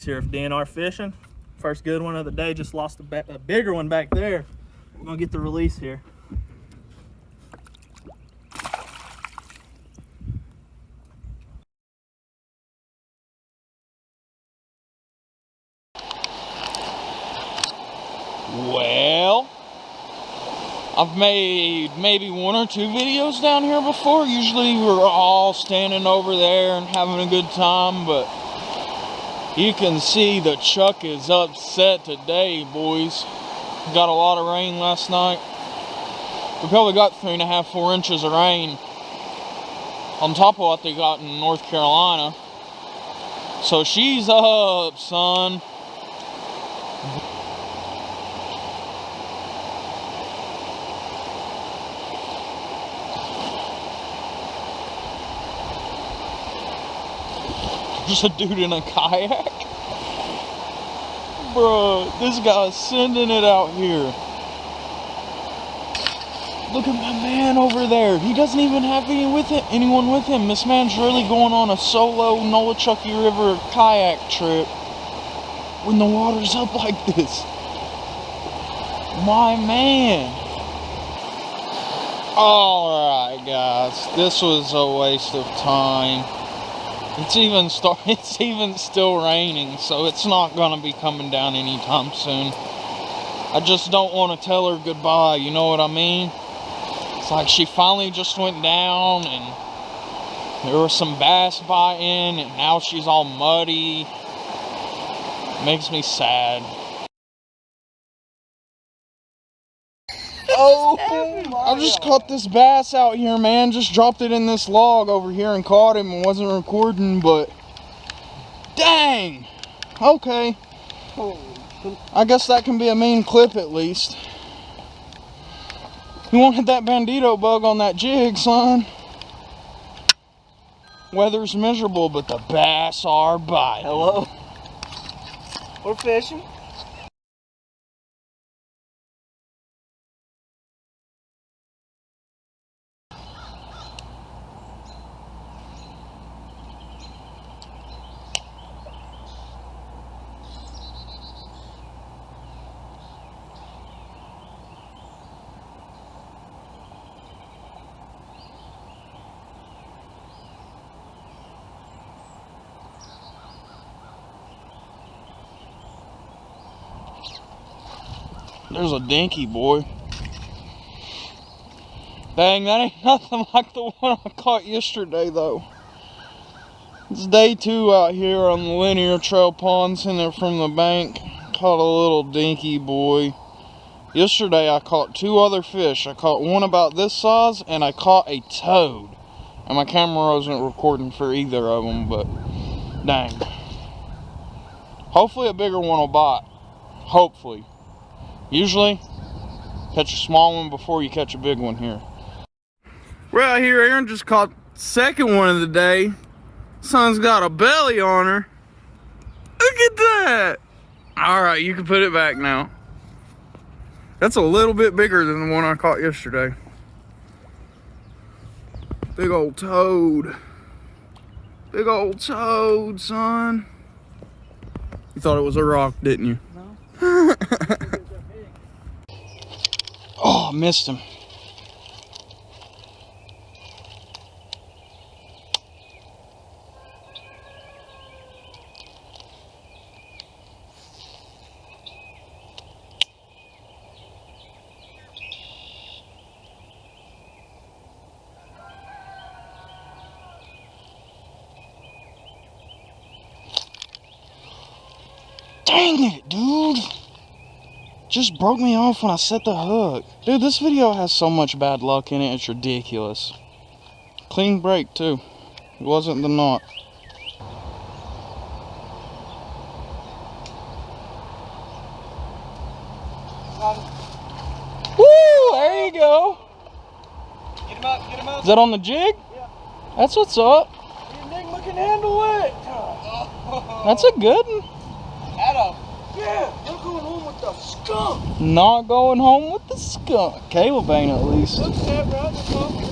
Here of DNR Fishing. First good one of the day. Just lost a bigger one back there. We're gonna get the release here. Well, I've made maybe 1 or 2 videos down here before. Usually we're all standing over there and having a good time, but you can see the Chuck is upset today, boys. Got a lot of rain last night. We probably got 3.5, 4 inches of rain on top of what they got in North Carolina. So she's up, son. There's a dude in a kayak. Bro, this guy's sending it out here. Look at my man over there. He doesn't even have anyone with him. This man's really going on a solo Nolichucky River kayak trip when the water's up like this. My man. Alright, guys. This was a waste of time. It's even still raining, so it's not gonna be coming down anytime soon. I just don't want to tell her goodbye, you know what I mean? It's like she finally just went down and there was some bass biting and now she's all muddy. Makes me sad. Oh, I just caught this bass out here, man. Just dropped it in this log over here and caught him and wasn't recording, but dang. Okay. I guess that can be a main clip at least. You wanted that bandito bug on that jig, son. Weather's miserable, but the bass are biting. Hello. We're fishing. There's a dinky, boy. Dang, that ain't nothing like the one I caught yesterday, though. It's day 2 out here on the linear trail ponds in there from the bank. Caught a little dinky, boy. Yesterday I caught 2 other fish. I caught one about this size and I caught a toad. And my camera wasn't recording for either of them, but dang. Hopefully a bigger one will bite. Hopefully. Usually, catch a small one before you catch a big one here. We're out here, Aaron just caught the second one of the day. Son's got a belly on her. Look at that. All right, you can put it back now. That's a little bit bigger than the one I caught yesterday. Big old toad. Big old toad, son. You thought it was a rock, didn't you? No. Oh, I missed him. Dang it, dude. Just broke me off when I set the hook. Dude, this video has so much bad luck in it, it's ridiculous. Clean break, too. It wasn't the knot. Woo! There you go. Get him up, get him up. Is that on the jig? Yeah. That's what's up. Nick, look and handle it. That's a good one. Adam. Yeah, you're going home with the skunk. Not going home with the skunk. Caleb ain't at least. Look at that, bro.